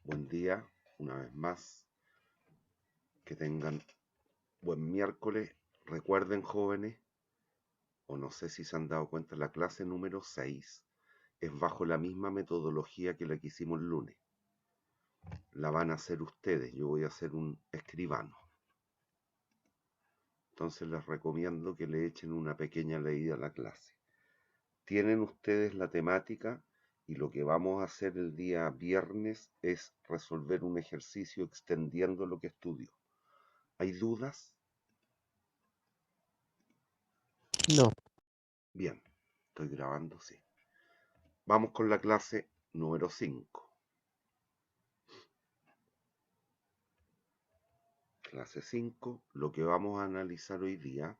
Buen día, una vez más. Que tengan buen miércoles. Recuerden, jóvenes, o no sé si se han dado cuenta, la clase número 6 es bajo la misma metodología que la que hicimos el lunes. La van a hacer ustedes, yo voy a ser un escribano. Entonces les recomiendo que le echen una pequeña leída a la clase. Tienen ustedes la temática y lo que vamos a hacer el día viernes es resolver un ejercicio extendiendo lo que estudió. ¿Hay dudas? No. Bien, estoy grabando, sí. Vamos con la clase número 5. Clase 5, lo que vamos a analizar hoy día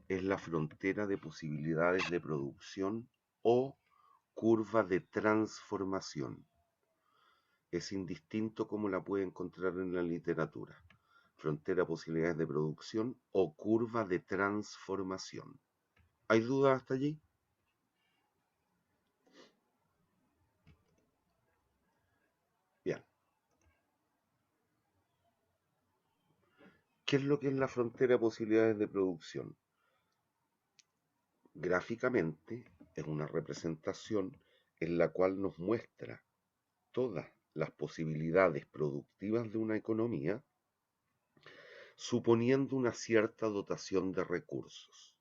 es la frontera de posibilidades de producción o curva de transformación. Es indistinto cómo la puede encontrar en la literatura. Frontera de posibilidades de producción o curva de transformación. ¿Hay dudas hasta allí? Bien. ¿Qué es lo que es la frontera de posibilidades de producción? Gráficamente es una representación en la cual nos muestra todas las posibilidades productivas de una economía, suponiendo una cierta dotación de recursos.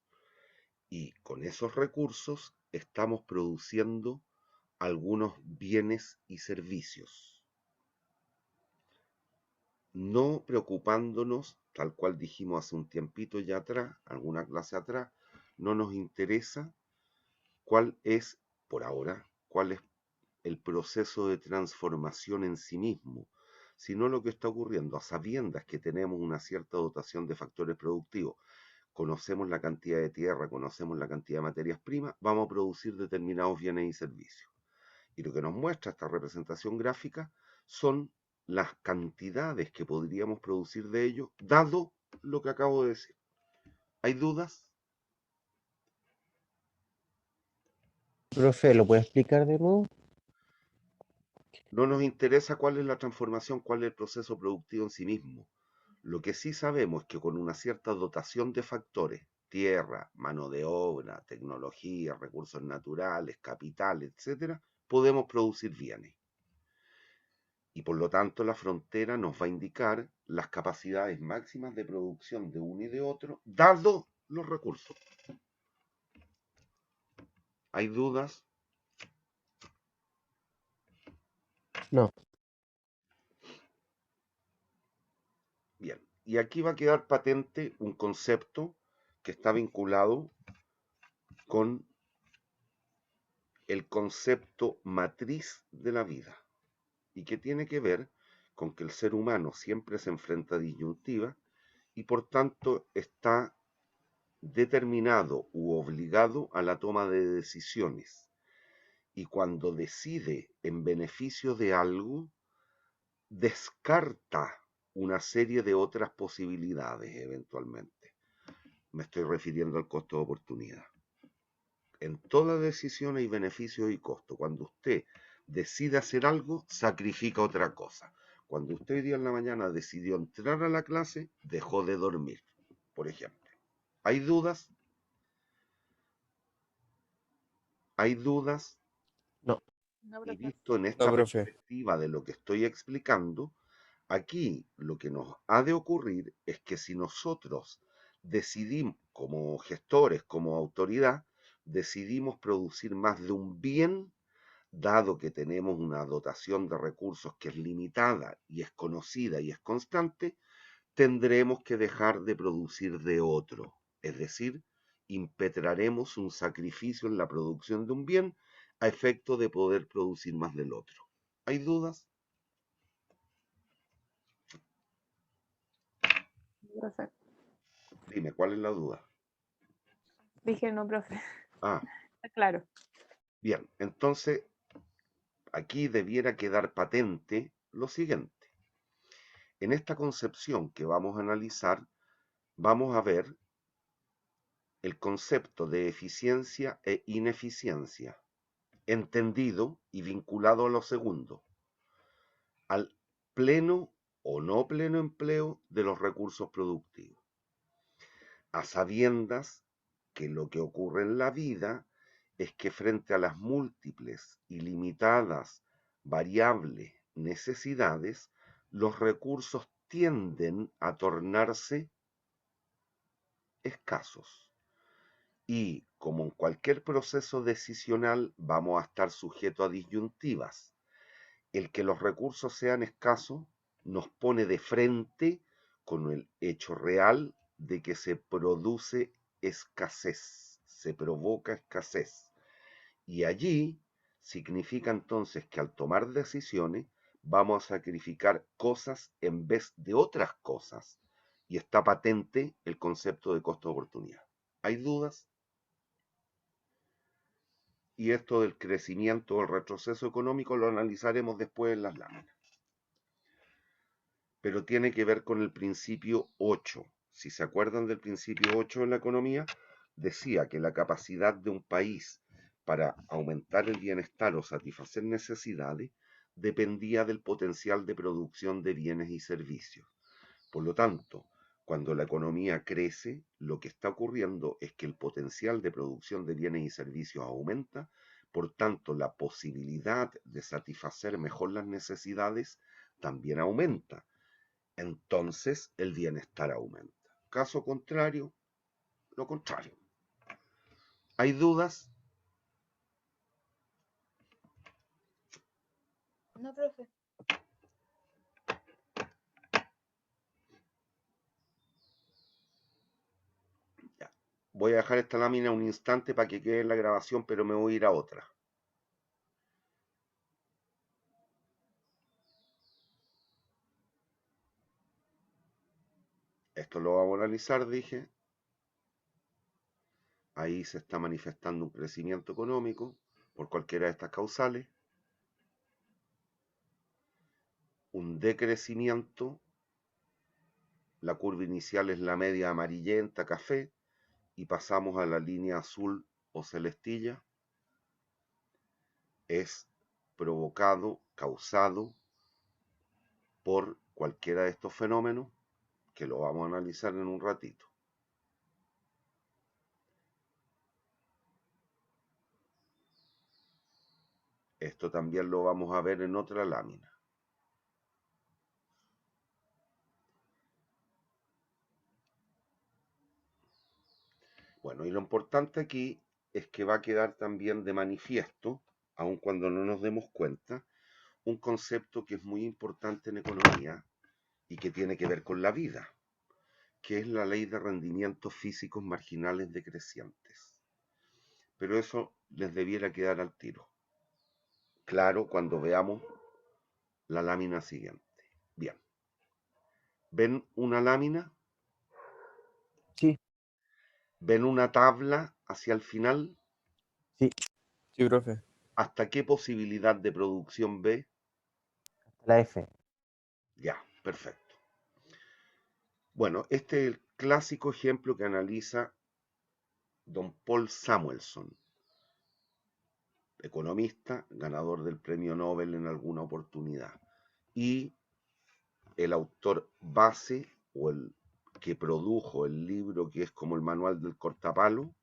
Y con esos recursos estamos produciendo algunos bienes y servicios, no preocupándonos, tal cual dijimos hace un tiempito ya atrás, alguna clase atrás, no nos interesa cuál es, por ahora, cuál es el proceso de transformación en sí mismo, sino lo que está ocurriendo a sabiendas que tenemos una cierta dotación de factores productivos, conocemos la cantidad de tierra, conocemos la cantidad de materias primas, vamos a producir determinados bienes y servicios. Y lo que nos muestra esta representación gráfica son las cantidades que podríamos producir de ellos, dado lo que acabo de decir. ¿Hay dudas? Profe, ¿lo puede explicar de nuevo? No nos interesa cuál es la transformación, cuál es el proceso productivo en sí mismo. Lo que sí sabemos es que con una cierta dotación de factores, tierra, mano de obra, tecnología, recursos naturales, capital, etcétera, podemos producir bienes. Y por lo tanto la frontera nos va a indicar las capacidades máximas de producción de uno y de otro, dado los recursos. ¿Hay dudas? No. Bien. Y aquí va a quedar patente un concepto que está vinculado con el concepto matriz de la vida y que tiene que ver con que el ser humano siempre se enfrenta a disyuntivas y por tanto está determinado u obligado a la toma de decisiones. Y cuando decide en beneficio de algo, descarta una serie de otras posibilidades eventualmente. Me estoy refiriendo al costo de oportunidad. En toda decisión hay beneficios y costos. Cuando usted decide hacer algo, sacrifica otra cosa. Cuando usted hoy día en la mañana decidió entrar a la clase, dejó de dormir, por ejemplo. ¿Hay dudas? ¿Hay dudas? No. No, Y profe. visto en No, esta profe. perspectiva de lo que estoy explicando, aquí lo que nos ha de ocurrir es que si nosotros decidimos, como gestores, como autoridad, decidimos producir más de un bien, dado que tenemos una dotación de recursos que es limitada y es conocida y es constante, tendremos que dejar de producir de otro. Es decir, impetraremos un sacrificio en la producción de un bien a efecto de poder producir más del otro. ¿Hay dudas? Profe. Dime, ¿cuál es la duda? Dije no, profe. Ah, Está claro. bien, entonces aquí debiera quedar patente lo siguiente. En esta concepción que vamos a analizar, vamos a ver el concepto de eficiencia e ineficiencia, entendido y vinculado a lo segundo, al pleno o no pleno empleo de los recursos productivos, a sabiendas que lo que ocurre en la vida es que frente a las múltiples y limitadas variables necesidades, los recursos tienden a tornarse escasos. Y como en cualquier proceso decisional vamos a estar sujetos a disyuntivas. El que los recursos sean escasos nos pone de frente con el hecho real de que se produce escasez, se provoca escasez. Y allí significa entonces que al tomar decisiones vamos a sacrificar cosas en vez de otras cosas. Y está patente el concepto de costo de oportunidad. ¿Hay dudas? Y esto del crecimiento o el retroceso económico lo analizaremos después en las láminas. Pero tiene que ver con el principio 8. Si se acuerdan del principio 8 en la economía, decía que la capacidad de un país para aumentar el bienestar o satisfacer necesidades dependía del potencial de producción de bienes y servicios. Por lo tanto, cuando la economía crece, lo que está ocurriendo es que el potencial de producción de bienes y servicios aumenta, por tanto, la posibilidad de satisfacer mejor las necesidades también aumenta. Entonces, el bienestar aumenta. Caso contrario, lo contrario. ¿Hay dudas? No, profe. Ya. Voy a dejar esta lámina un instante para que quede en la grabación, pero me voy a ir a otra. Esto lo vamos a analizar, dije. Ahí se está manifestando un crecimiento económico por cualquiera de estas causales. Un decrecimiento. La curva inicial es la media amarillenta, café, y pasamos a la línea azul o celestilla. Es provocado, causado por cualquiera de estos fenómenos, que lo vamos a analizar en un ratito. Esto también lo vamos a ver en otra lámina. Bueno, y lo importante aquí es que va a quedar también de manifiesto, aun cuando no nos demos cuenta, un concepto que es muy importante en economía y que tiene que ver con la vida, que es la ley de rendimientos físicos marginales decrecientes. Pero eso les debiera quedar al tiro. Claro, cuando veamos la lámina siguiente. Bien. ¿Ven una lámina? Sí, ¿Ven una tabla hacia el final? sí, Sí, profe. ¿Hasta qué posibilidad de producción ve? hasta la F. Ya, perfecto. Bueno, este es el clásico ejemplo que analiza don Paul Samuelson, economista, ganador del premio Nobel en alguna oportunidad, y el autor base o el que produjo el libro que es como el manual del cortapalo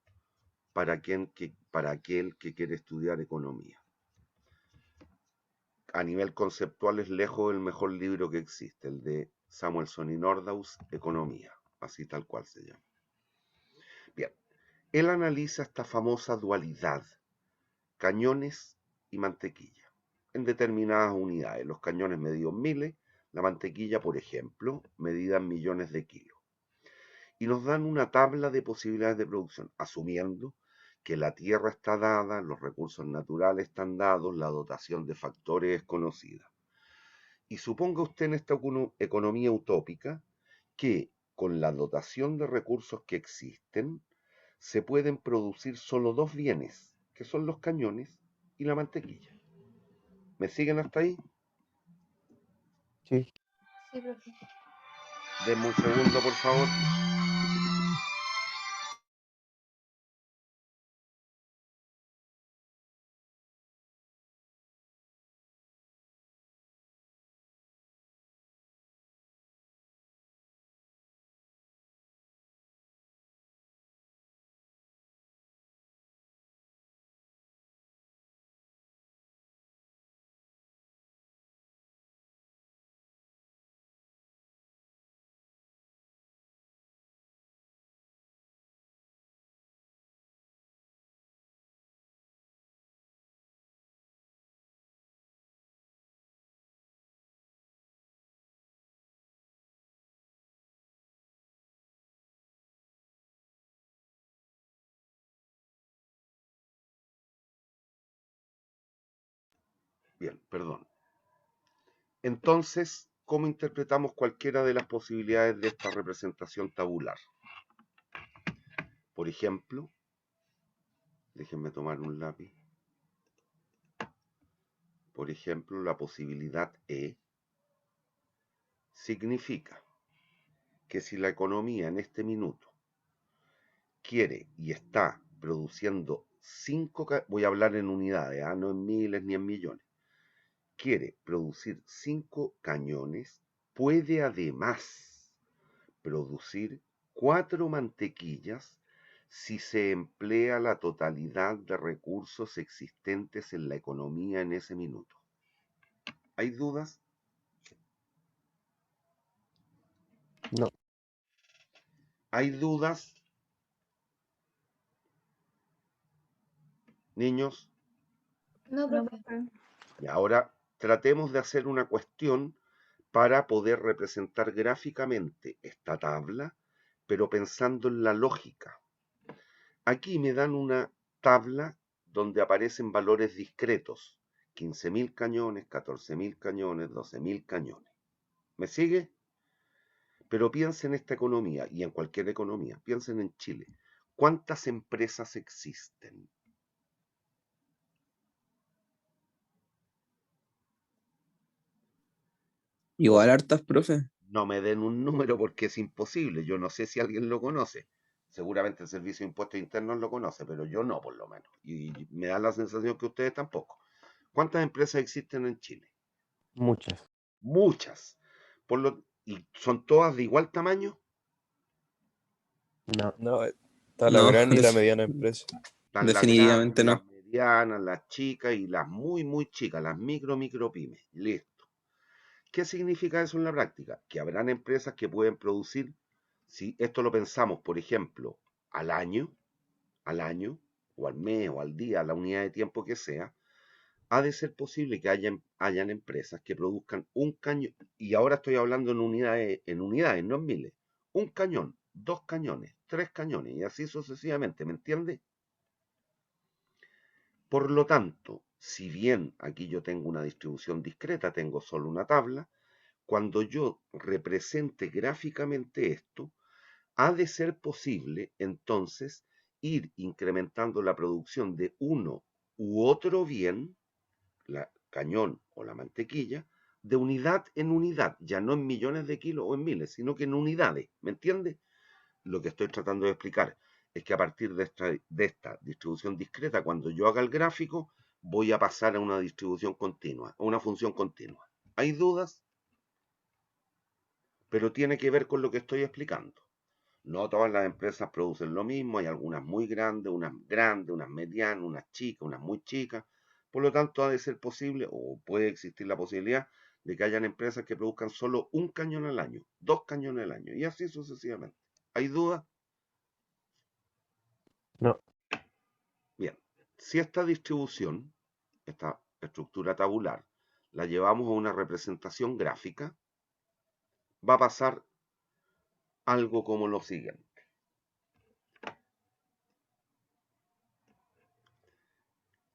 para aquel que quiere estudiar economía. A nivel conceptual es lejos el mejor libro que existe, el de Samuelson y Nordhaus, Economía, así tal cual se llama. Bien, él analiza esta famosa dualidad, cañones y mantequilla, en determinadas unidades. Los cañones medidos miles, la mantequilla, por ejemplo, medida en millones de kilos. Y nos dan una tabla de posibilidades de producción, asumiendo que la tierra está dada, los recursos naturales están dados, la dotación de factores es conocida. Y suponga usted en esta economía utópica que con la dotación de recursos que existen se pueden producir solo dos bienes, que son los cañones y la mantequilla. ¿Me siguen hasta ahí? Sí. Sí, profe. Denme un segundo, por favor. Bien, perdón. Entonces, ¿cómo interpretamos cualquiera de las posibilidades de esta representación tabular? Por ejemplo, déjenme tomar un lápiz. Por ejemplo, la posibilidad E significa que si la economía en este minuto quiere y está produciendo 5, voy a hablar en unidades, no en miles ni en millones, quiere producir 5 cañones, puede además producir 4 mantequillas si se emplea la totalidad de recursos existentes en la economía en ese minuto. ¿Hay dudas? No. ¿Hay dudas, niños? No, No, profe. profe. Y ahora tratemos de hacer una cuestión para poder representar gráficamente esta tabla, pero pensando en la lógica. Aquí me dan una tabla donde aparecen valores discretos, 15.000 cañones, 14.000 cañones, 12.000 cañones. ¿Me sigue? Pero piensen en esta economía y en cualquier economía, piensen en Chile. ¿Cuántas empresas existen? Igual hartas, profe. No me den un número porque es imposible. Yo no sé si alguien lo conoce. Seguramente el Servicio de Impuestos Internos lo conoce, pero yo no, por lo menos. Y me da la sensación que ustedes tampoco. ¿Cuántas empresas existen en Chile? Muchas. Muchas. ¿Y son todas de igual tamaño? No. No, está la No, gran y la mediana empresa. Están las grandes, definitivamente las no. medianas, las chicas y las muy, muy chicas, las micro pymes. Listo. ¿Qué significa eso en la práctica? Que habrán empresas que pueden producir, si esto lo pensamos, por ejemplo, al año, o al mes, o al día, a la unidad de tiempo que sea, ha de ser posible que hayan empresas que produzcan un cañón, y ahora estoy hablando en unidades, no en miles, un cañón, 2 cañones, 3 cañones, y así sucesivamente, ¿me entiende? Por lo tanto, si bien aquí yo tengo una distribución discreta, tengo solo una tabla, cuando yo represente gráficamente esto, ha de ser posible entonces ir incrementando la producción de uno u otro bien, la cañón o la mantequilla, de unidad en unidad, ya no en millones de kilos o en miles, sino que en unidades, ¿me entiende? Lo que estoy tratando de explicar es que a partir de esta distribución discreta, cuando yo haga el gráfico, voy a pasar a una distribución continua, a una función continua. ¿Hay dudas? Pero tiene que ver con lo que estoy explicando. No todas las empresas producen lo mismo, hay algunas muy grandes, unas medianas, unas chicas, unas muy chicas. Por lo tanto, ha de ser posible, o puede existir la posibilidad, de que hayan empresas que produzcan solo un cañón al año, 2 cañones al año, y así sucesivamente. ¿Hay dudas? No. Bien, si esta distribución, esta estructura tabular, la llevamos a una representación gráfica, va a pasar algo como lo siguiente.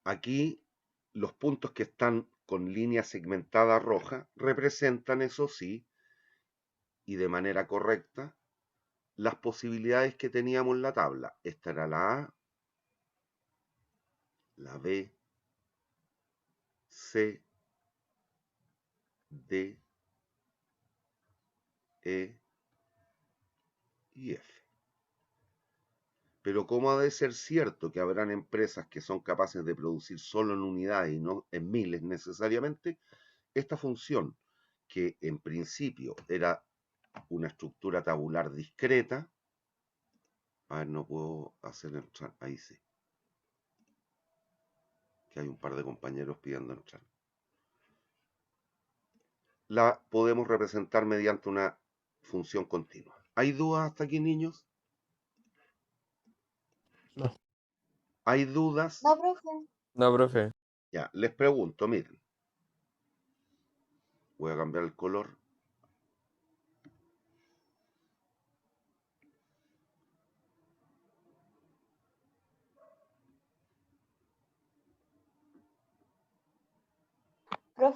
Aquí los puntos que están con línea segmentada roja representan, eso sí, y de manera correcta, las posibilidades que teníamos en la tabla. Esta era la A, la B, C, D, E y F. Pero ¿cómo ha de ser cierto que habrán empresas que son capaces de producir solo en unidades y no en miles necesariamente? Esta función, que en principio era una estructura tabular discreta, a ver, no puedo hacer entrar, ahí sí, que hay un par de compañeros pidiendo entrar. La podemos representar mediante una función continua. ¿Hay dudas hasta aquí, niños? No. ¿Hay dudas? No, profe. No, profe. Ya, les pregunto, miren. Voy a cambiar el color.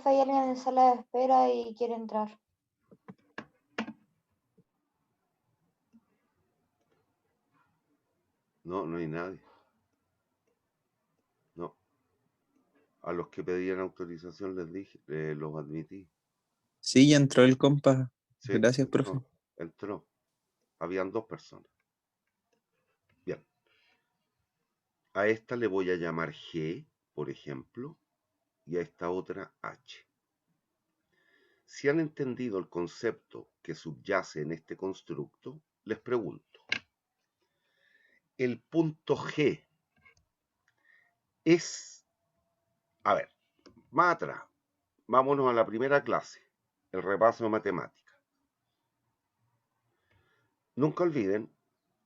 Profe, hay alguien en sala de espera y quiere entrar. No, no hay nadie. No. A los que pedían autorización les dije, los admití. Sí, ya entró el compa. Sí, Gracias, profe. entró. Habían 2 personas. Bien. A esta le voy a llamar G, por ejemplo, y a esta otra H. Si han entendido el concepto que subyace en este constructo, les pregunto. El punto G es... A ver, más atrás. Vámonos a la primera clase, el repaso de matemáticas. Nunca olviden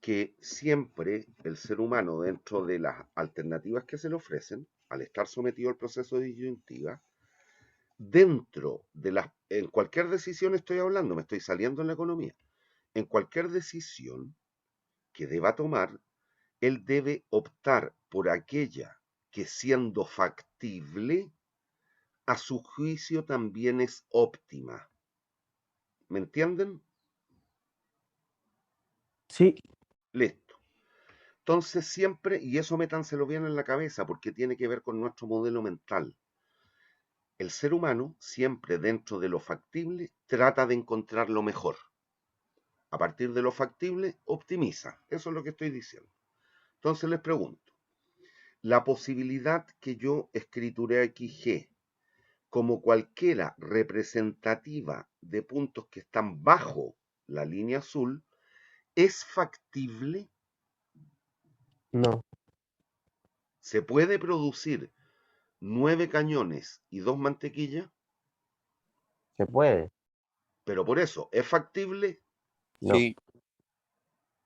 que siempre el ser humano, dentro de las alternativas que se le ofrecen, al estar sometido al proceso de disyuntiva, dentro de las... En cualquier decisión estoy hablando, me estoy saliendo en la economía. En cualquier decisión que deba tomar, él debe optar por aquella que, siendo factible, a su juicio también es óptima. ¿Me entienden? Sí, Listo. Entonces siempre, y eso métanselo bien en la cabeza, porque tiene que ver con nuestro modelo mental. El ser humano siempre, dentro de lo factible, trata de encontrar lo mejor. A partir de lo factible, optimiza. Eso es lo que estoy diciendo. Entonces les pregunto, la posibilidad que yo escrituré aquí G como cualquiera representativa de puntos que están bajo la línea azul, ¿es factible? no, ¿Se puede producir 9 cañones y 2 mantequillas? se puede. Pero por eso, ¿es factible? No, Sí,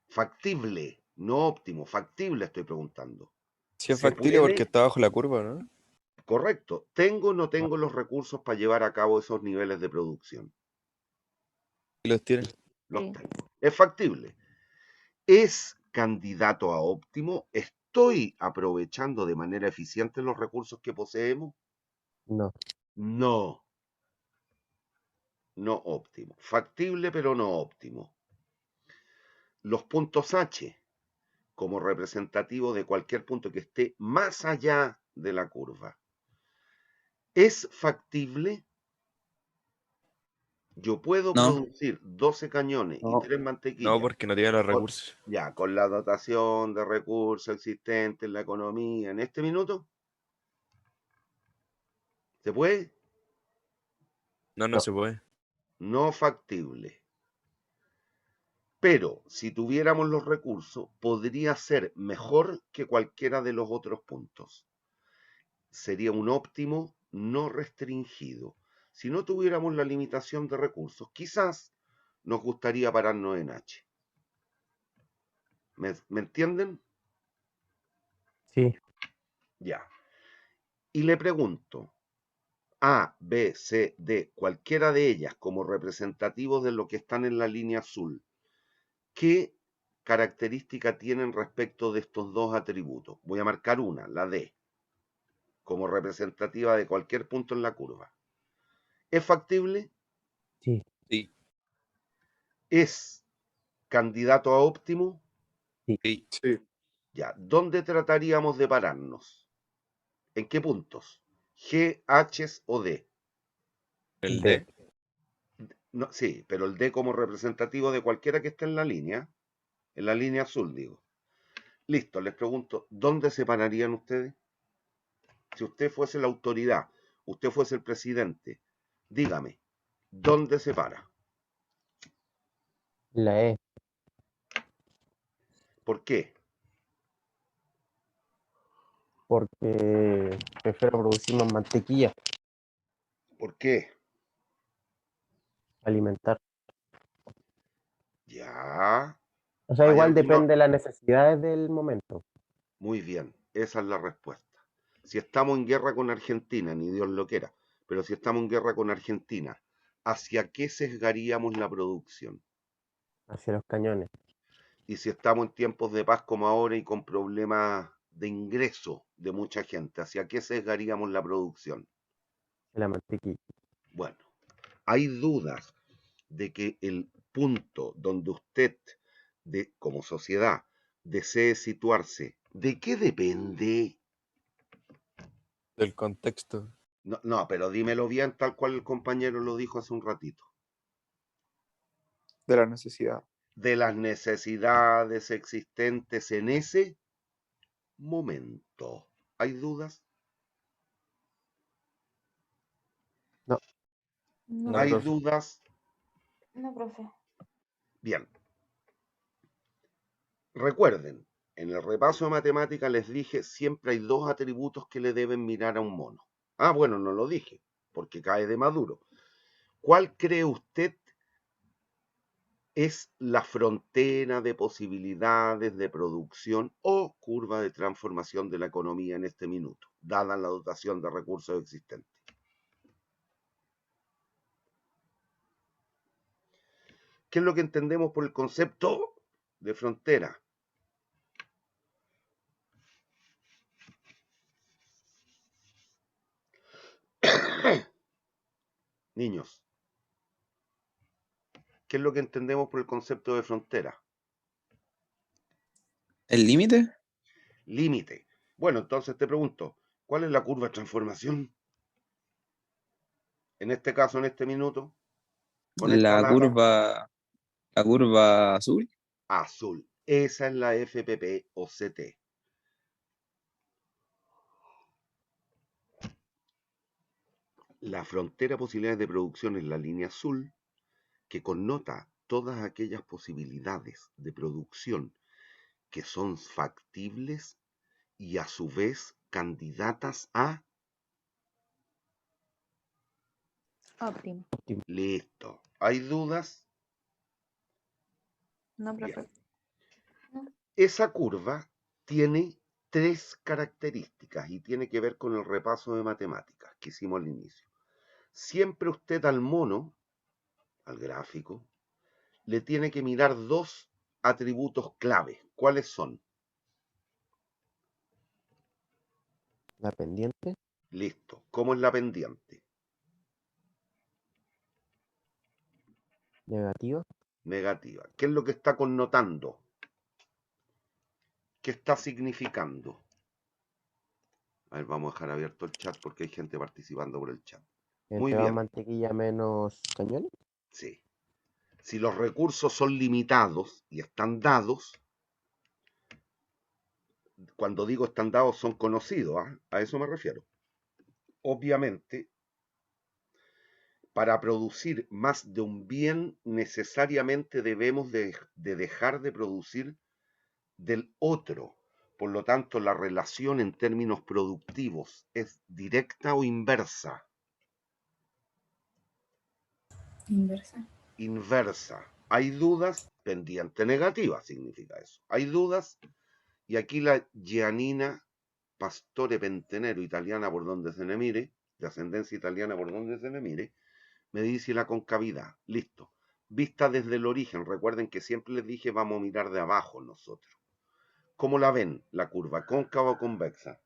Factible, no óptimo, factible estoy preguntando. sí es ¿Se factible porque puede? está bajo la curva, ¿no? Correcto. ¿Tengo o no no, tengo los recursos para llevar a cabo esos niveles de producción? Y los tiene. Los Sí. tengo. ¿Es factible? ¿Es candidato a óptimo? ¿Estoy aprovechando de manera eficiente los recursos que poseemos? no. No, no óptimo. Factible, pero no óptimo. Los puntos H, como representativo de cualquier punto que esté más allá de la curva. ¿Es factible? Yo puedo No, producir 12 cañones y no. 3 No, mantequillas porque no tiene los con, recursos. ya, con la dotación de recursos existentes en la economía en este minuto. ¿Se puede? No, no No. se puede. No factible. Pero si tuviéramos los recursos, podría ser mejor que cualquiera de los otros puntos. Sería un óptimo no restringido. Si no tuviéramos la limitación de recursos, quizás nos gustaría pararnos en H. ¿Me entienden? Sí, Ya. Y le pregunto, A, B, C, D, cualquiera de ellas como representativos de lo que están en la línea azul, ¿qué característica tienen respecto de estos dos atributos? Voy a marcar una, la D, como representativa de cualquier punto en la curva. ¿Es factible? sí, Sí, ¿Es candidato a óptimo? sí. sí. Sí, Ya, ¿dónde trataríamos de pararnos? ¿En qué puntos? ¿G, H o D? El D. D. No, sí, pero el D como representativo de cualquiera que esté en la línea azul, digo. Listo, les pregunto, ¿dónde se pararían ustedes? Si usted fuese la autoridad, usted fuese el presidente, dígame, ¿dónde se para? La E. ¿Por qué? Porque prefiero producir más mantequilla, ¿Por qué? alimentar. Ya, O sea, hay igual algunos... depende de las necesidades del momento. Muy bien, esa es la respuesta. Si estamos en guerra con Argentina, ni Dios lo quiera, pero si estamos en guerra con Argentina, ¿hacia qué sesgaríamos la producción? Hacia los cañones. Y si estamos en tiempos de paz como ahora y con problemas de ingreso de mucha gente, ¿hacia qué sesgaríamos la producción? La mantequilla. Bueno, hay dudas de que el punto donde usted, como sociedad, desee situarse, ¿de qué depende? Del contexto. No, no, pero dímelo bien tal cual el compañero lo dijo hace un ratito. De la necesidad. De las necesidades existentes en ese momento. ¿Hay dudas? No, No, ¿Hay profe. dudas? No, profe. Bien. Recuerden, en el repaso de matemáticas les dije siempre hay dos atributos que le deben mirar a un mono. Ah, bueno, no lo dije, porque cae de maduro. ¿Cuál cree usted es la frontera de posibilidades de producción o curva de transformación de la economía en este minuto, dada la dotación de recursos existentes? ¿Qué es lo que entendemos por el concepto de frontera? Niños, ¿qué es lo que entendemos por el concepto de frontera? ¿El límite? Límite. Bueno, entonces te pregunto, ¿cuál es la curva de transformación? En este caso, en este minuto, con esta La data, curva, la curva azul. azul. Esa es la FPP o CT. La frontera de posibilidades de producción es la línea azul, que connota todas aquellas posibilidades de producción que son factibles y a su vez candidatas a... óptimo. Listo. ¿Hay dudas? No, Bien. profe. Esa curva tiene tres características y tiene que ver con el repaso de matemáticas que hicimos al inicio. Siempre usted al mono, al gráfico, le tiene que mirar dos atributos clave. ¿Cuáles son? La pendiente. Listo. ¿Cómo es la pendiente? Negativa. Negativa. ¿Qué es lo que está connotando? ¿Qué está significando? A ver, vamos a dejar abierto el chat porque hay gente participando por el chat. Muy Entre más bien. mantequilla, menos cañones. Sí. Si los recursos son limitados y están dados, cuando digo están dados son conocidos, ¿ah? A eso me refiero. Obviamente, para producir más de un bien, necesariamente debemos de dejar de producir del otro. Por lo tanto, la relación en términos productivos es directa o inversa. Inversa. Inversa. ¿Hay dudas? Pendiente negativa significa eso. ¿Hay dudas? Y aquí la Giannina Pastore Pentenero, italiana por donde se le mire, de ascendencia italiana por donde se le mire, me dice la concavidad. Listo. Vista desde el origen. Recuerden que siempre les dije vamos a mirar de abajo nosotros. ¿Cómo la ven? ¿La curva cóncava o convexa?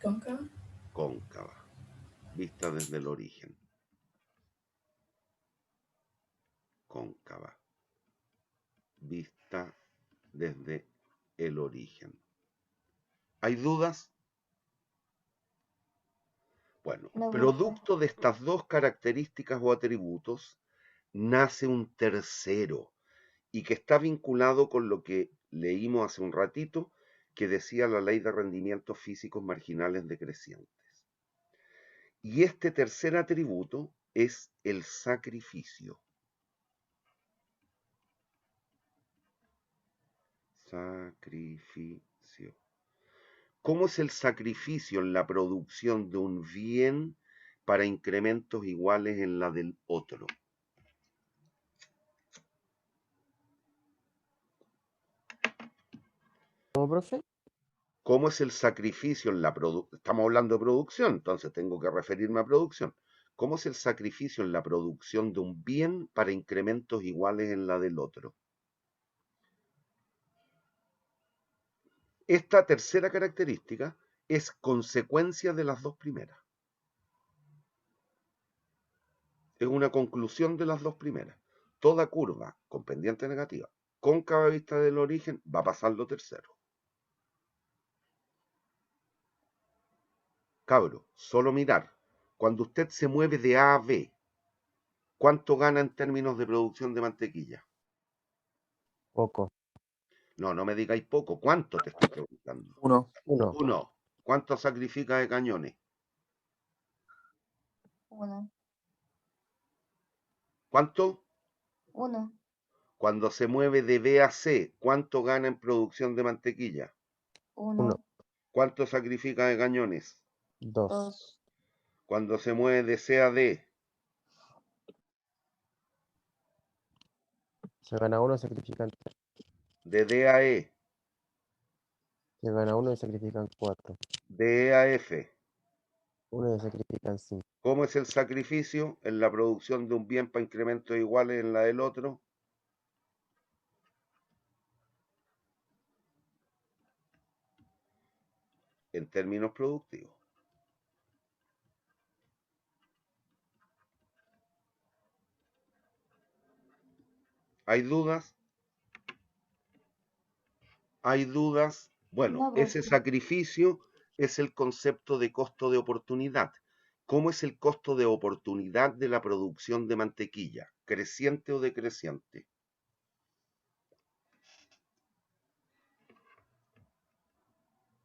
Cóncava. Cóncava. Vista desde el origen. Cóncava. Vista desde el origen. ¿Hay dudas? Bueno, No, profe. producto de estas dos características o atributos nace un tercero y que está vinculado con lo que leímos hace un ratito que decía la ley de rendimientos físicos marginales decrecientes. Y este tercer atributo es el sacrificio. Sacrificio. ¿Cómo es el sacrificio en la producción de un bien para incrementos iguales en la del otro? ¿Cómo, profe? ¿Cómo es el sacrificio en la producción? Estamos hablando de producción, entonces tengo que referirme a producción. ¿Cómo es el sacrificio en la producción de un bien para incrementos iguales en la del otro? Esta tercera característica es consecuencia de las dos primeras. Es una conclusión de las dos primeras. Toda curva con pendiente negativa, cóncava a vista del origen, va a pasar lo tercero. Cabro, solo mirar. Cuando usted se mueve de A a B, ¿cuánto gana en términos de producción de mantequilla? Poco. No, no me digáis poco. ¿Cuánto te estoy preguntando? 1. 1. 1. ¿Cuánto sacrifica de cañones? 1. ¿Cuánto? 1. Cuando se mueve de B a C, ¿cuánto gana en producción de mantequilla? 1. ¿Cuánto sacrifica de cañones? 2. 2. Cuando se mueve de C a D, Se gana 1, sacrifican 3. de D a E, Se gana 1 y sacrifican 4. de E a F, 1 y sacrifican 5. ¿cómo es el sacrificio en la producción de un bien para incrementos iguales en la del otro? En términos productivos. ¿Hay dudas? ¿Hay dudas? Bueno, No, ese profe. sacrificio es el concepto de costo de oportunidad. ¿Cómo es el costo de oportunidad de la producción de mantequilla? ¿Creciente o decreciente?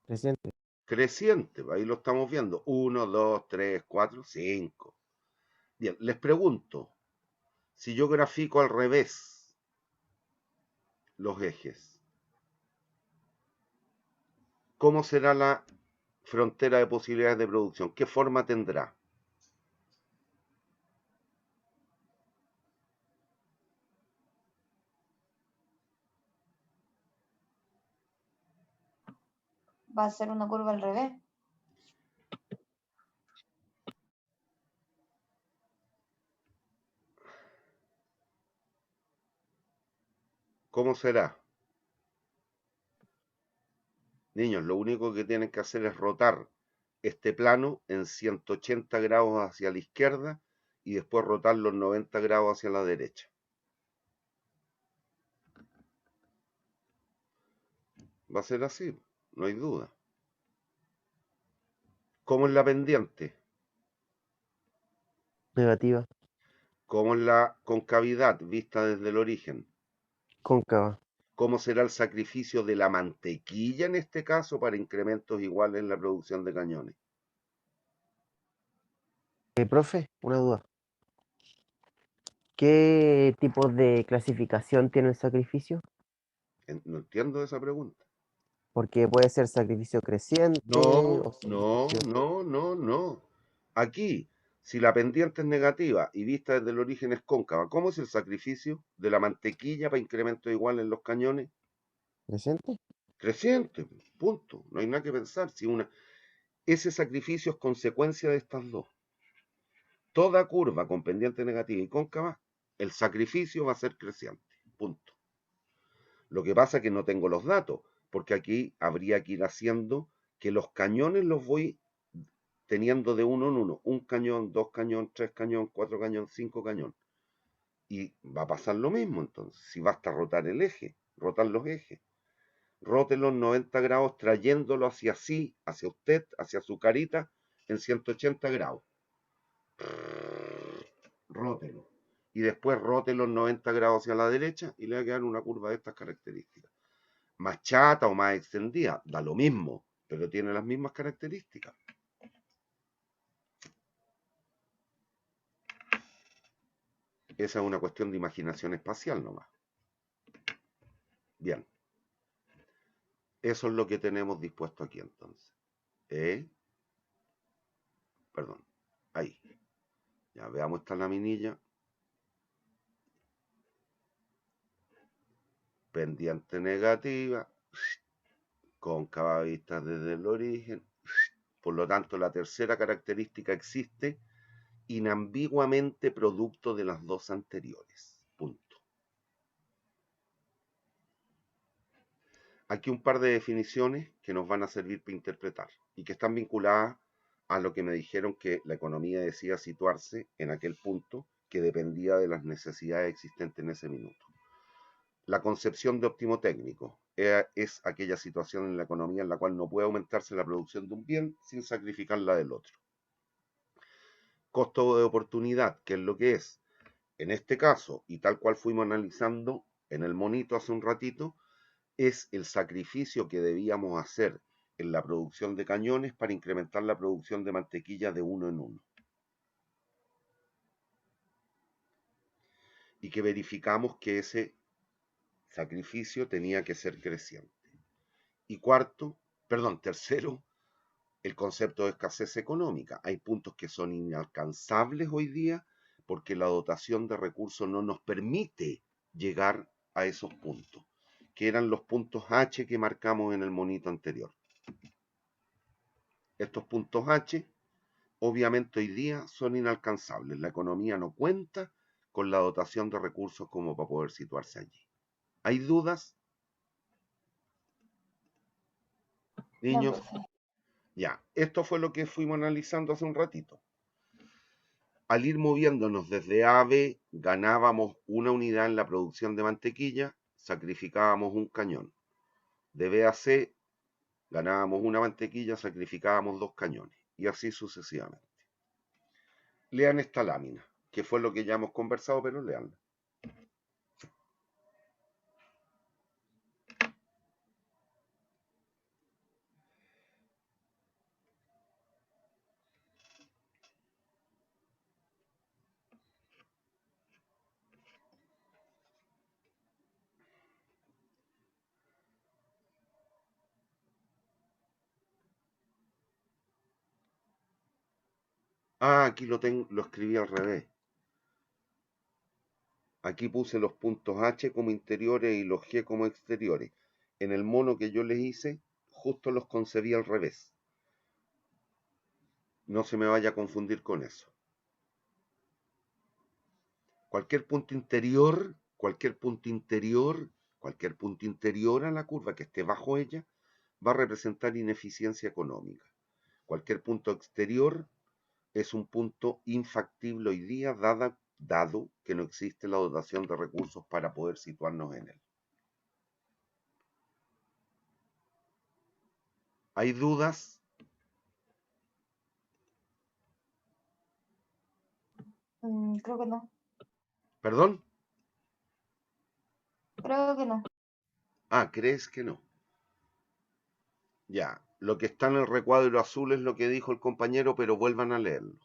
Creciente. Creciente, ahí lo estamos viendo. 1, 2, 3, 4, 5. Bien, les pregunto, si yo grafico al revés los ejes, ¿cómo será la frontera de posibilidades de producción? ¿Qué forma tendrá? Va a ser una curva al revés. ¿Cómo será? Niños, lo único que tienen que hacer es rotar este plano en 180 grados hacia la izquierda y después rotar los 90 grados hacia la derecha. Va a ser así, no hay duda. ¿Cómo es la pendiente? Negativa. ¿Cómo es la concavidad vista desde el origen? Cóncava. ¿Cómo será el sacrificio de la mantequilla en este caso para incrementos iguales en la producción de cañones? Profe, una duda. ¿Qué tipo de clasificación tiene el sacrificio? No entiendo esa pregunta. Porque puede ser sacrificio creciente No, o no, sacrificio... no, no, no. Aquí, si la pendiente es negativa y vista desde el origen es cóncava, ¿cómo es el sacrificio de la mantequilla para incrementos iguales en los cañones? ¿Creciente? Creciente, punto. No hay nada que pensar. Ese sacrificio es consecuencia de estas dos. Toda curva con pendiente negativa y cóncava, el sacrificio va a ser creciente, punto. Lo que pasa es que no tengo los datos, porque aquí habría que ir haciendo que los cañones los voy teniendo de uno en uno. Un cañón, dos cañón, tres cañón, cuatro cañón, cinco cañón. Y va a pasar lo mismo entonces. Si basta rotar el eje, rotar los ejes. Rote los 90 grados trayéndolo hacia sí, hacia usted, hacia su carita, en 180 grados. Rótelo. Y después rote los 90 grados hacia la derecha y le va a quedar una curva de estas características. Más chata o más extendida, da lo mismo, pero tiene las mismas características. Esa es una cuestión de imaginación espacial nomás. Bien. Eso es lo que tenemos dispuesto aquí entonces. Perdón. Ahí. Ya veamos esta laminilla. Pendiente negativa. Cóncava vista desde el origen. Por lo tanto, la tercera característica existe inambiguamente producto de las dos anteriores. Punto. Aquí un par de definiciones que nos van a servir para interpretar y que están vinculadas a lo que me dijeron que la economía decía situarse en aquel punto que dependía de las necesidades existentes en ese minuto. La concepción de óptimo técnico es aquella situación en la economía en la cual no puede aumentarse la producción de un bien sin sacrificar la del otro. Costo de oportunidad, ¿qué es lo que es? En este caso, y tal cual fuimos analizando en el monito hace un ratito, es el sacrificio que debíamos hacer en la producción de cañones para incrementar la producción de mantequilla de uno en uno. Y que verificamos que ese sacrificio tenía que ser creciente. Y tercero, el concepto de escasez económica. Hay puntos que son inalcanzables hoy día porque la dotación de recursos no nos permite llegar a esos puntos, que eran los puntos H que marcamos en el monito anterior. Estos puntos H, obviamente hoy día son inalcanzables. La economía no cuenta con la dotación de recursos como para poder situarse allí. ¿Hay dudas? Niños, ya, esto fue lo que fuimos analizando hace un ratito. Al ir moviéndonos desde A a B, ganábamos una unidad en la producción de mantequilla, sacrificábamos un cañón. De B a C, ganábamos una mantequilla, sacrificábamos 2 cañones. Y así sucesivamente. Lean esta lámina, que fue lo que ya hemos conversado, pero leanla. Ah, aquí lo escribí al revés. Aquí puse los puntos H como interiores y los G como exteriores. En el mono que yo les hice, justo los concebí al revés. No se me vaya a confundir con eso. Cualquier punto interior a la curva que esté bajo ella, va a representar ineficiencia económica. Cualquier punto exterior es un punto infactible hoy día, dado que no existe la dotación de recursos para poder situarnos en él. ¿Hay dudas? Creo que no. ¿Perdón? Creo que no. Ah, ¿crees que no? Ya, lo que está en el recuadro azul es lo que dijo el compañero, pero vuelvan a leerlo.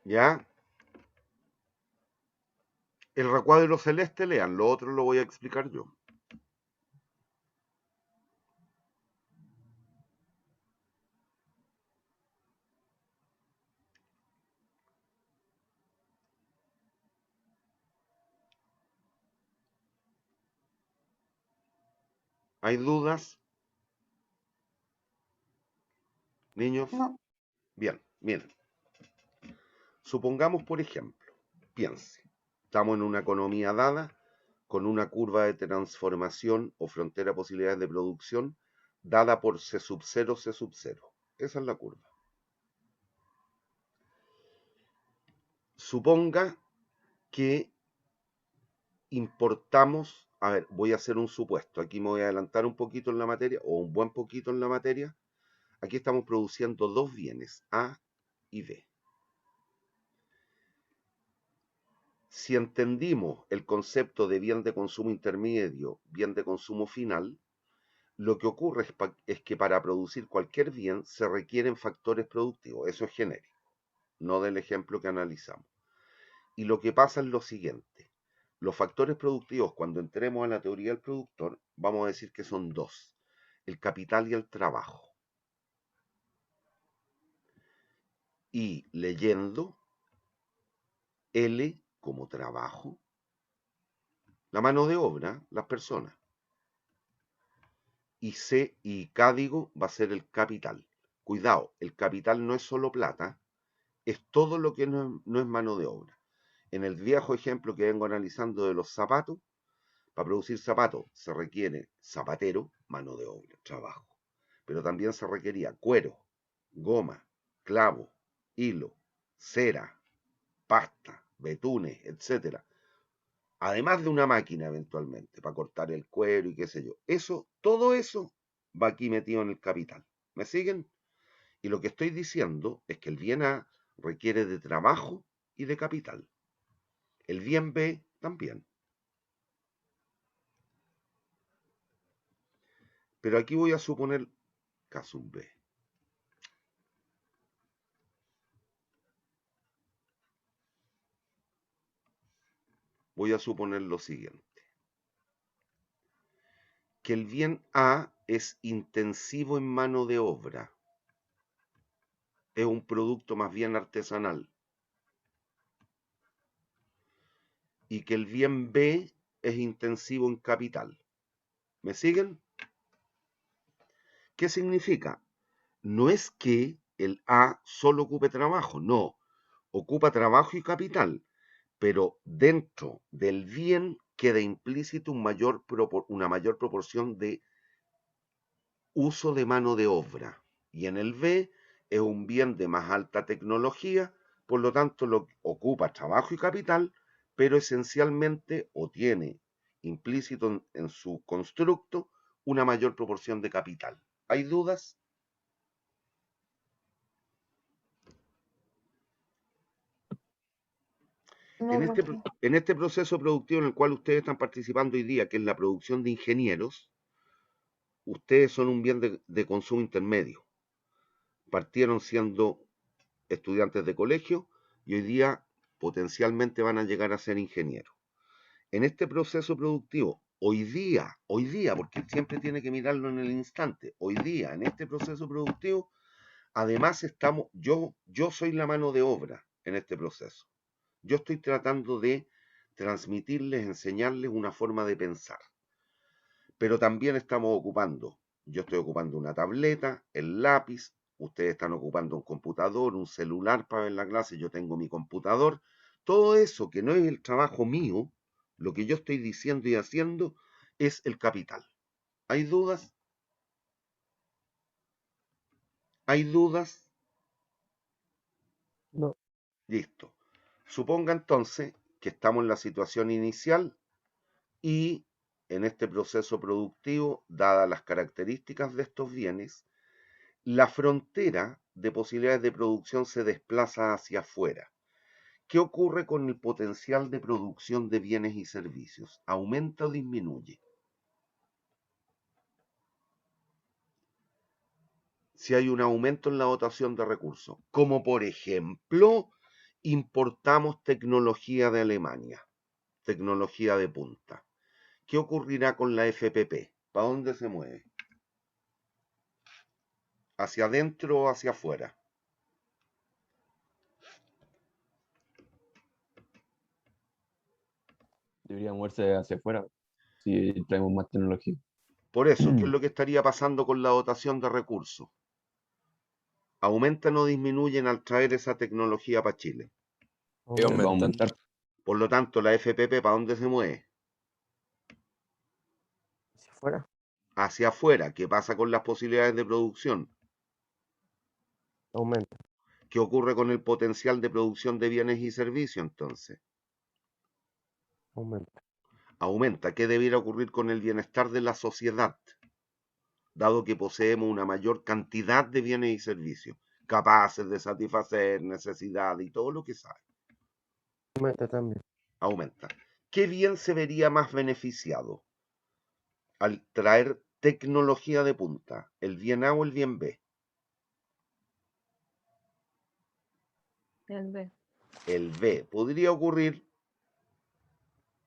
¿Ya? El recuadro celeste, lean, lo otro lo voy a explicar yo. ¿Hay dudas? ¿Niños? No. Bien, miren. Supongamos, por ejemplo, piense, estamos en una economía dada, con una curva de transformación o frontera de posibilidades de producción, dada por C sub 0, C sub 0. Esa es la curva. Suponga que importamos, a ver, voy a hacer un supuesto, aquí me voy a adelantar un poquito en la materia, o un buen poquito en la materia. Aquí estamos produciendo dos bienes, A y B. Si entendimos el concepto de bien de consumo intermedio, bien de consumo final, lo que ocurre es que para producir cualquier bien se requieren factores productivos. Eso es genérico, no del ejemplo que analizamos. Y lo que pasa es lo siguiente. los factores productivos, cuando entremos a la teoría del productor, vamos a decir que son dos, el capital y el trabajo. Y leyendo, L como trabajo, la mano de obra, las personas. Y C y K digo va a ser el capital. Cuidado, el capital no es solo plata, es todo lo que no es mano de obra. En el viejo ejemplo que vengo analizando de los zapatos, para producir zapatos se requiere zapatero, mano de obra, trabajo. Pero también se requería cuero, goma, clavo, hilo, cera, pasta, betunes, etcétera. Además de una máquina eventualmente para cortar el cuero y qué sé yo. Todo eso va aquí metido en el capital. ¿Me siguen? Y lo que estoy diciendo es que el bien A requiere de trabajo y de capital. El bien B también. Pero aquí voy a suponer caso un B. Voy a suponer lo siguiente. Que el bien A es intensivo en mano de obra. Es un producto más bien artesanal. Y que el bien B es intensivo en capital. ¿Me siguen? ¿Qué significa? No es que el A solo ocupe trabajo, no. Ocupa trabajo y capital, pero dentro del bien queda implícito una mayor proporción de uso de mano de obra. Y en el B es un bien de más alta tecnología, por lo tanto ocupa trabajo y capital, pero esencialmente o tiene implícito en su constructo una mayor proporción de capital. ¿Hay dudas? No, En este, profe. en este proceso productivo en el cual ustedes están participando hoy día, que es la producción de ingenieros, ustedes son un bien de consumo intermedio. Partieron siendo estudiantes de colegio y hoy día potencialmente van a llegar a ser ingenieros. En este proceso productivo, hoy día, porque siempre tiene que mirarlo en el instante, hoy día, en este proceso productivo, además yo soy la mano de obra en este proceso. Yo estoy tratando de transmitirles, enseñarles una forma de pensar. Pero también yo estoy ocupando una tableta, el lápiz, ustedes están ocupando un computador, un celular para ver la clase, yo tengo mi computador. Todo eso que no es el trabajo mío, lo que yo estoy diciendo y haciendo, es el capital. ¿Hay dudas? ¿Hay dudas? No. Listo. Suponga entonces que estamos en la situación inicial y en este proceso productivo, dadas las características de estos bienes, la frontera de posibilidades de producción se desplaza hacia afuera. ¿Qué ocurre con el potencial de producción de bienes y servicios? ¿Aumenta o disminuye? Si hay un aumento en la dotación de recursos, como por ejemplo, importamos tecnología de Alemania, tecnología de punta. ¿Qué ocurrirá con la FPP? ¿Para dónde se mueve? ¿Hacia adentro o hacia afuera? Debería moverse hacia afuera si traemos más tecnología. Por eso, ¿qué es lo que estaría pasando con la dotación de recursos? ¿Aumentan o disminuyen al traer esa tecnología para Chile? Va a Aumenta. aumentar. Por lo tanto, la FPP, ¿para dónde se mueve? Hacia afuera. Hacia afuera. ¿Qué pasa con las posibilidades de producción? Aumenta. ¿Qué ocurre con el potencial de producción de bienes y servicios entonces? Aumenta. Aumenta. ¿Qué debiera ocurrir con el bienestar de la sociedad? Dado que poseemos una mayor cantidad de bienes y servicios, capaces de satisfacer necesidades y todo lo que sabe. Aumenta también. Aumenta. ¿Qué bien se vería más beneficiado al traer tecnología de punta? ¿El bien A o el bien B? El B. El B. Podría ocurrir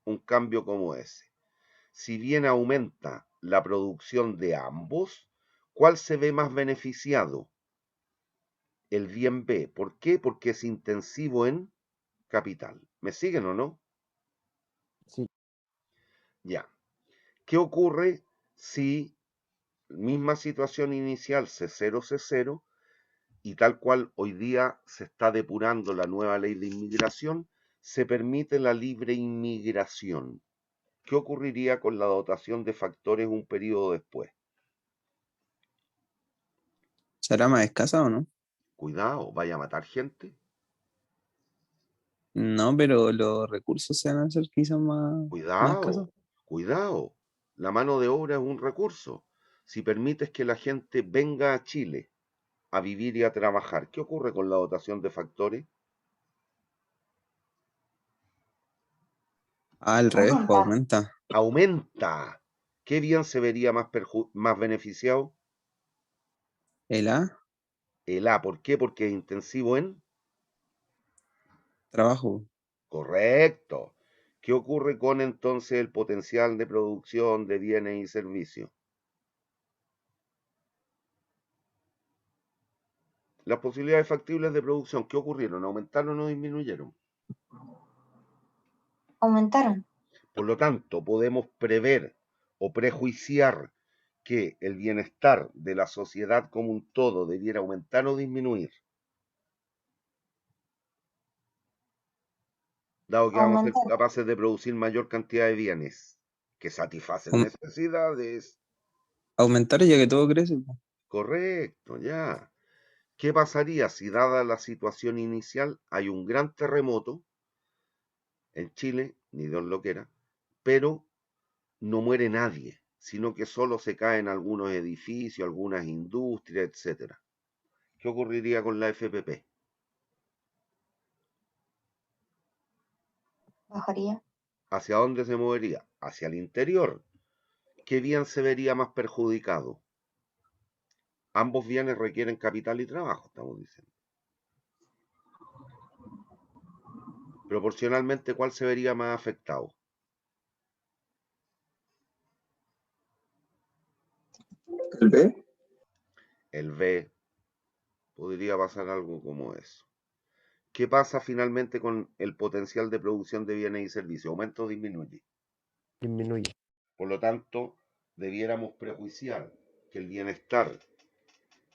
un cambio como ese. Si bien aumenta la producción de ambos, ¿cuál se ve más beneficiado? El bien B. ¿Por qué? Porque es intensivo en capital. ¿Me siguen o no? Sí. Ya. ¿Qué ocurre si misma situación inicial C0, C0 y tal cual hoy día se está depurando la nueva ley de inmigración, se permite la libre inmigración? ¿Qué ocurriría con la dotación de factores un periodo después? ¿Será más escasa o no? Cuidado, vaya a matar gente. No, pero los recursos se van a hacer quizás más escasos. Cuidado, cuidado. La mano de obra es un recurso. Si permites que la gente venga a Chile a vivir y a trabajar, ¿qué ocurre con la dotación de factores? Ah, al revés, pues Aumenta. aumenta. Aumenta. ¿Qué bien se vería más beneficiado? El A, El A. ¿Por qué? Porque es intensivo en... trabajo. Correcto. ¿Qué ocurre con entonces el potencial de producción de bienes y servicios? Las posibilidades factibles de producción, ¿qué ocurrieron? ¿Aumentaron o disminuyeron? Aumentaron. Por lo tanto, podemos prever o prejuiciar que el bienestar de la sociedad como un todo debiera aumentar o disminuir, dado que vamos a ser Aumentaron. capaces de producir mayor cantidad de bienes que satisfacen Aum- necesidades. Aumentar ya que todo crece, po. Correcto, ya. ¿Qué pasaría si, dada la situación inicial, hay un gran terremoto en Chile, ni Dios lo quiera, pero no muere nadie, sino que solo se caen algunos edificios, algunas industrias, etcétera? ¿Qué ocurriría con la FPP? Bajaría. ¿Hacia dónde se movería? Hacia el interior. ¿Qué bien se vería más perjudicado? Ambos bienes requieren capital y trabajo, estamos diciendo. Proporcionalmente, ¿cuál se vería más afectado? ¿El B? El B. Podría pasar algo como eso. ¿Qué pasa finalmente con el potencial de producción de bienes y servicios? ¿Aumenta o disminuye? Disminuye. Por lo tanto, debiéramos prejuiciar que el bienestar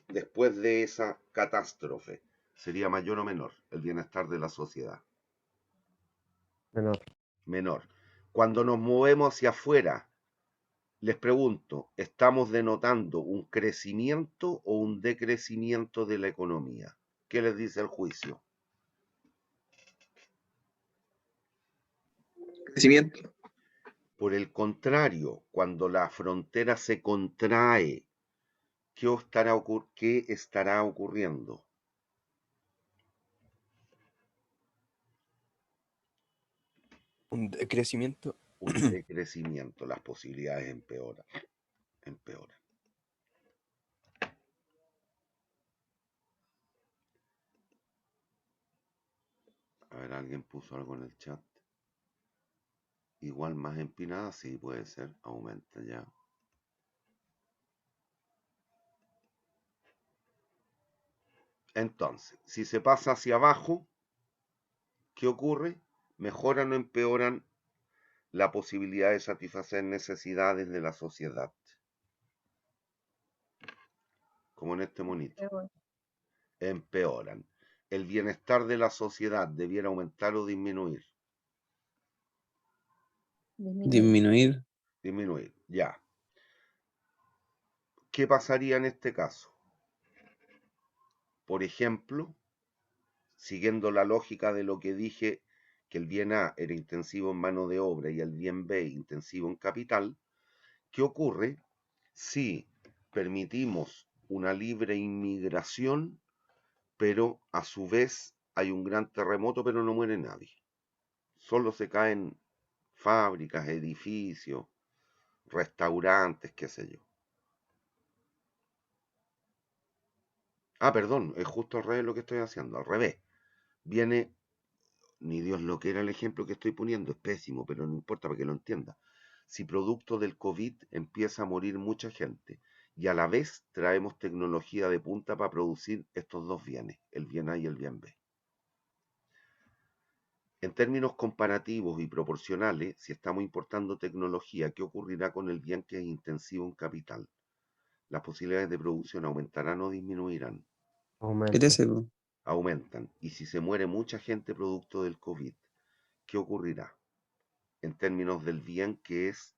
después de esa catástrofe sería mayor o menor, el bienestar de la sociedad. Menor. Menor. Cuando nos movemos hacia afuera, les pregunto, ¿estamos denotando un crecimiento o un decrecimiento de la economía? ¿Qué les dice el juicio? Crecimiento. Por el contrario, cuando la frontera se contrae, ¿qué estará ocurriendo? Un decrecimiento. Un decrecimiento. Las posibilidades empeoran. Empeoran. A ver, alguien puso algo en el chat. Igual más empinada, sí, puede ser. Aumenta ya. Entonces, si se pasa hacia abajo, ¿qué ocurre? ¿Mejoran o empeoran la posibilidad de satisfacer necesidades de la sociedad? Como en este monito. Empeoran. ¿El bienestar de la sociedad debiera aumentar o disminuir? Disminuir. Disminuir, ya. ¿Qué pasaría en este caso? Por ejemplo, siguiendo la lógica de lo que dije, que el bien A era intensivo en mano de obra y el bien B intensivo en capital, ¿qué ocurre si permitimos una libre inmigración, pero a su vez hay un gran terremoto, pero no muere nadie? Solo se caen fábricas, edificios, restaurantes, qué sé yo. Ah, perdón, es justo al revés lo que estoy haciendo, al revés. Viene ni Dios lo quiera el ejemplo que estoy poniendo, es pésimo, pero no importa para que lo entienda. Si producto del COVID empieza a morir mucha gente y a la vez traemos tecnología de punta para producir estos dos bienes, el bien A y el bien B. En términos comparativos y proporcionales, si estamos importando tecnología, ¿qué ocurrirá con el bien que es intensivo en capital? ¿Las posibilidades de producción aumentarán o disminuirán? Aumenta. Crece, po. Aumentan. Y si se muere mucha gente producto del COVID, ¿qué ocurrirá? En términos del bien que es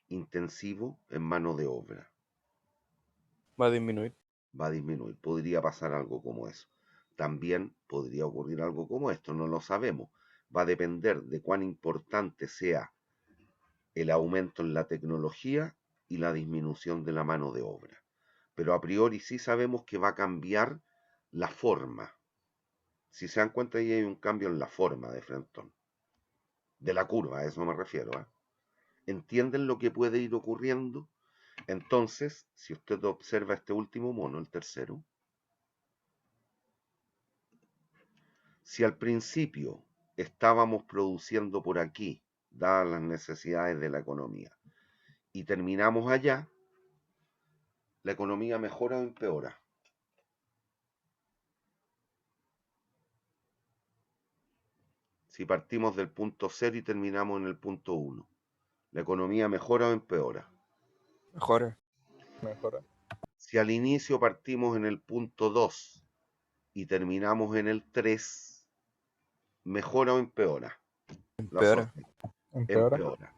intensivo en mano de obra. Va a disminuir. Va a disminuir. Podría pasar algo como eso. También podría ocurrir algo como esto, no lo sabemos. Va a depender de cuán importante sea el aumento en la tecnología y la disminución de la mano de obra. Pero a priori sí sabemos que va a cambiar la forma. Si se dan cuenta, ahí hay un cambio en la forma de Frentón. De la curva, a eso me refiero. ¿Entienden lo que puede ir ocurriendo? Entonces, si usted observa este último mono, el tercero, si al principio estábamos produciendo por aquí, dadas las necesidades de la economía, y terminamos allá, ¿la economía mejora o empeora? Si partimos del punto 0 y terminamos en el punto 1, ¿la economía mejora o empeora? Mejora. Mejora. Si al inicio partimos en el punto 2 y terminamos en el 3, ¿mejora o empeora? La Empeora. Sofi. Empeora. Empeora.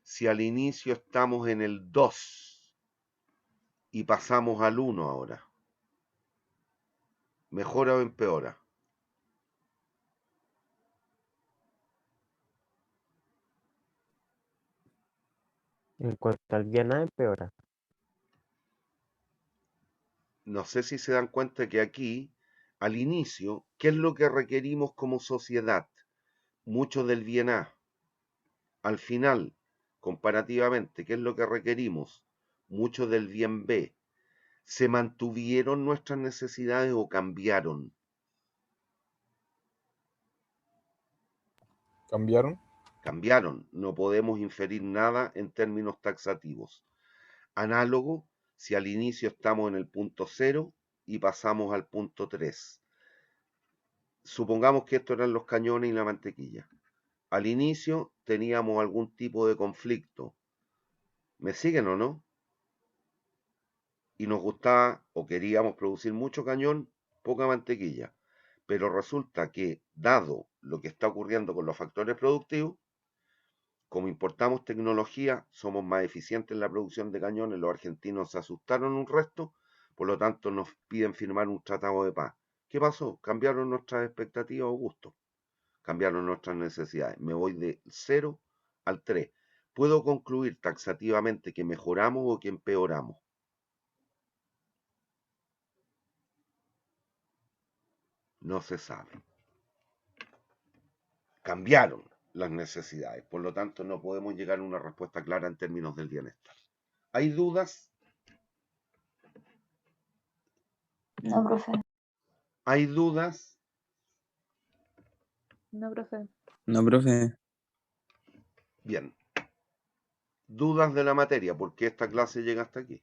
Si al inicio estamos en el 2 y pasamos al 1 ahora, ¿mejora o empeora? En cuanto al bien A, empeora. No sé si se dan cuenta que aquí, al inicio, ¿qué es lo que requerimos como sociedad? Mucho del bien A. Al final, comparativamente, ¿qué es lo que requerimos? Mucho del bien B. ¿Se mantuvieron nuestras necesidades o cambiaron? ¿Cambiaron? Cambiaron. No podemos inferir nada en términos taxativos. Análogo, si al inicio estamos en el punto 0 y pasamos al punto 3. Supongamos que estos eran los cañones y la mantequilla. Al inicio teníamos algún tipo de conflicto. ¿Me siguen o no? Y nos gustaba o queríamos producir mucho cañón, poca mantequilla. Pero resulta que, dado lo que está ocurriendo con los factores productivos, como importamos tecnología, somos más eficientes en la producción de cañones, los argentinos se asustaron un resto, por lo tanto nos piden firmar un tratado de paz. ¿Qué pasó? Cambiaron nuestras expectativas o gustos, cambiaron nuestras necesidades. Me voy de 0 al 3. ¿Puedo concluir taxativamente que mejoramos o que empeoramos? No se sabe. Cambiaron las necesidades, por lo tanto no podemos llegar a una respuesta clara en términos del bienestar. ¿Hay dudas? No, profe. ¿Hay dudas? No, profe. No, profe. Bien. ¿Dudas de la materia? ¿Por qué esta clase llega hasta aquí?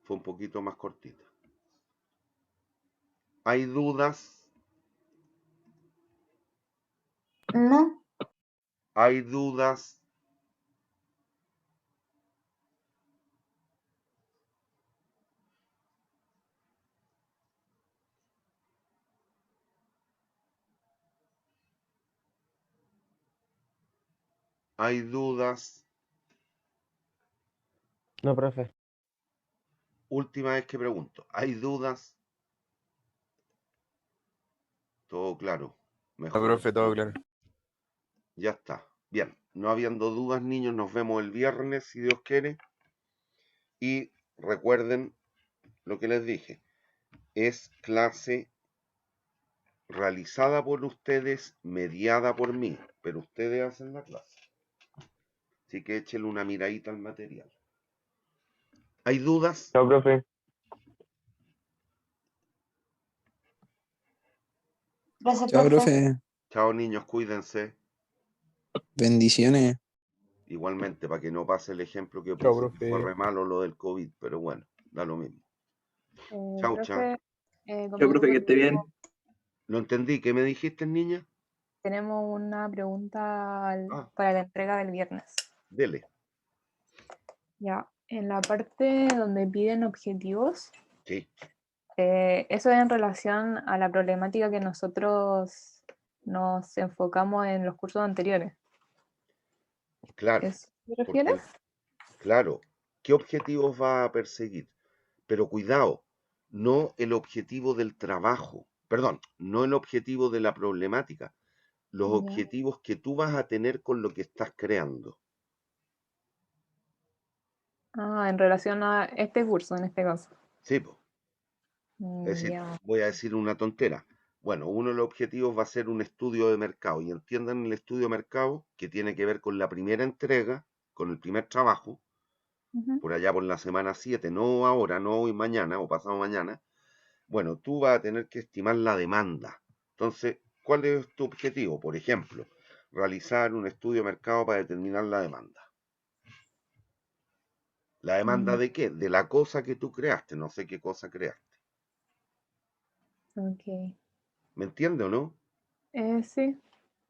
Fue un poquito más cortita. ¿Hay dudas? No. ¿Hay dudas? ¿Hay dudas? No, profe. Última vez que pregunto. ¿Hay dudas? Todo claro. No, Mejor. profe, todo claro. Ya está. Bien. No habiendo dudas, niños, nos vemos el viernes, si Dios quiere. Y recuerden lo que les dije. Es clase realizada por ustedes, mediada por mí, pero ustedes hacen la clase. Así que échenle una miradita al material. ¿Hay dudas? No, profe. Gracias, Chao, profe. profe. Chao niños, cuídense. Bendiciones. Igualmente, para que no pase el ejemplo que Chao, puse, que fue profe. re malo lo del COVID, pero bueno, da lo mismo. Chau, chao. Profe, Chao, conmigo profe, que esté bien. No entendí, ¿qué me dijiste, niña? tenemos una pregunta Ah, para la entrega del viernes. dele. Ya, en la parte donde piden objetivos, Sí, eso es en relación a la problemática que nosotros nos enfocamos en los cursos anteriores. claro. ¿Eso te Porque, refieres? claro, ¿qué objetivos va a perseguir? Pero cuidado, no el objetivo del trabajo, perdón, no el objetivo de la problemática, los Ya. objetivos que tú vas a tener con lo que estás creando. Ah, en relación a este curso, en este caso. Sí, po. Es decir, Ya. voy a decir una tontera. Bueno, uno de los objetivos va a ser un estudio de mercado y entiendan el estudio de mercado que tiene que ver con la primera entrega, con el primer trabajo, Ujú. por allá por la semana 7, no ahora, no hoy, mañana o pasado mañana. Bueno, tú vas a tener que estimar la demanda. Entonces, ¿cuál es tu objetivo? Por ejemplo, realizar un estudio de mercado para determinar la demanda. ¿La demanda de qué? De la cosa que tú creaste, no sé qué cosa creaste. Ok. ¿Me entiende o no? Sí,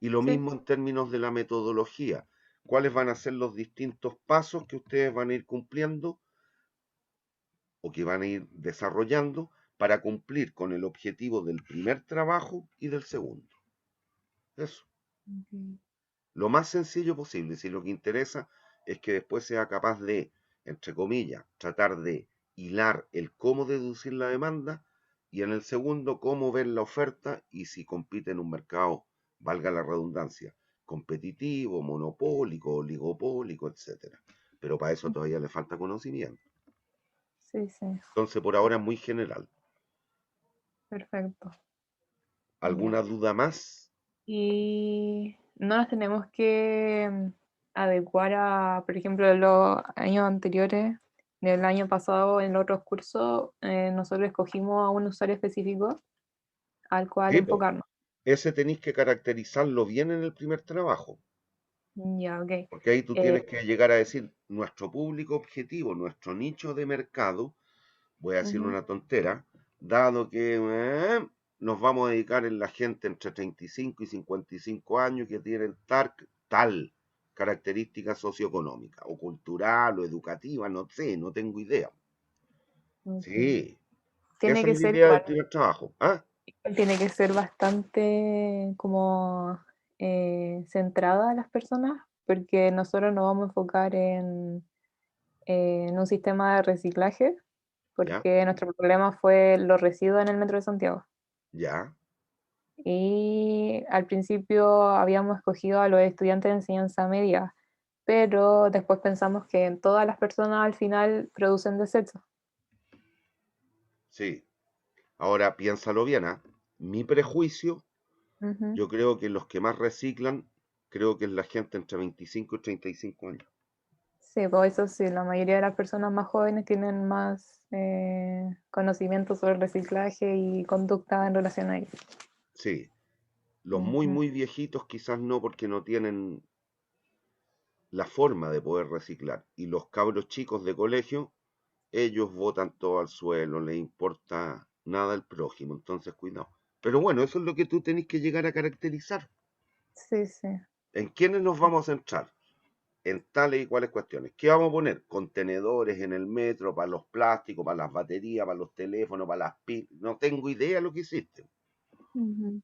Y lo sí. mismo en términos de la metodología. ¿Cuáles van a ser los distintos pasos que ustedes van a ir cumpliendo o que van a ir desarrollando para cumplir con el objetivo del primer trabajo y del segundo? Eso. Ok. Lo más sencillo posible. Si lo que interesa es que después sea capaz de, entre comillas, tratar de hilar el cómo deducir la demanda y en el segundo cómo ver la oferta y si compite en un mercado, valga la redundancia, competitivo, monopólico, oligopólico, etcétera. Pero para eso todavía le falta conocimiento. Sí, sí. Entonces, por ahora es muy general. Perfecto. ¿Alguna Ya. duda más? Y no nos tenemos que adecuar a, por ejemplo, los años anteriores, del año pasado en los otros cursos, nosotros escogimos a un usuario específico al cual Sí, po. enfocarnos. Ese tenéis que caracterizarlo bien en el primer trabajo. Ya, ok. Porque ahí tú Eh, tienes que llegar a decir, nuestro público objetivo, nuestro nicho de mercado, voy a decir ujú, una tontera, dado que nos vamos a dedicar en la gente entre 35 y 55 años que tienen tal característica socioeconómica, o cultural, o educativa, no sé, no tengo idea. ok. Sí, Tiene esa es que la ser idea del igual, primer trabajo. ¿Ah? tiene que ser bastante como centrada a las personas, porque nosotros nos vamos a enfocar en un sistema de reciclaje, ¿Ya? porque nuestro problema fue los residuos en el metro de Santiago. ¿Ya? Y al principio habíamos escogido a los estudiantes de enseñanza media, pero después pensamos que todas las personas al final producen desechos. Sí. Ahora piénsalo bien, ¿ah? Mi prejuicio, Ujú. yo creo que los que más reciclan, creo que es la gente entre 25 y 35 años. Sí, pues eso sí, la mayoría de las personas más jóvenes tienen más conocimiento sobre el reciclaje y conducta en relación a ello. Sí, los muy, Ujú. muy viejitos quizás no porque no tienen la forma de poder reciclar. Y los cabros chicos de colegio, ellos botan todo al suelo, les importa nada el prójimo, entonces cuidado. Pero bueno, eso es lo que tú tenés que llegar a caracterizar. Sí, sí. ¿En quiénes nos vamos a centrar? En tales y cuales cuestiones. ¿Qué vamos a poner? Contenedores en el metro para los plásticos, para las baterías, para los teléfonos, para las pilas. No tengo idea lo que hiciste. Ujú.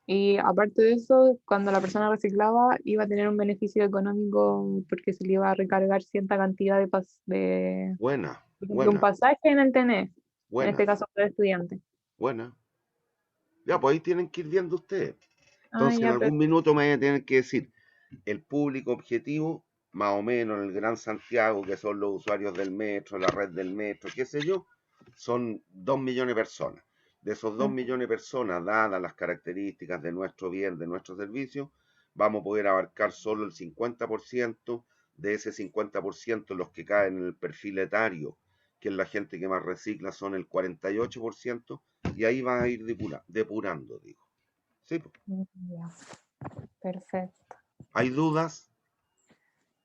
Y aparte de eso, cuando la persona reciclaba, iba a tener un beneficio económico porque se le iba a recargar cierta cantidad Buena, de un buena, pasaje en el TNE, en este buena, caso para el estudiante. buena. Ya, pues ahí tienen que ir viendo ustedes. Ah, Entonces, en ya, algún minuto me voy a tener que decir el público objetivo, más o menos en el Gran Santiago, que son los usuarios del metro, la red del metro, qué sé yo, son 2 millones de personas. De esos 2 millones de personas, dadas las características de nuestro bien, de nuestro servicio, vamos a poder abarcar solo el 50%. De ese 50%, los que caen en el perfil etario, que es la gente que más recicla, son el 48%, y ahí va a ir depurando, digo. Sí, po. Ya. Perfecto. ¿Hay dudas?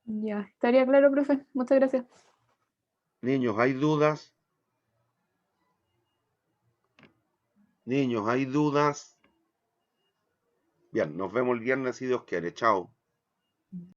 Ya, estaría claro, profe. Muchas gracias. Niños, ¿hay dudas? Niños, ¿hay dudas? Bien, nos vemos el viernes si Dios quiere. Chao.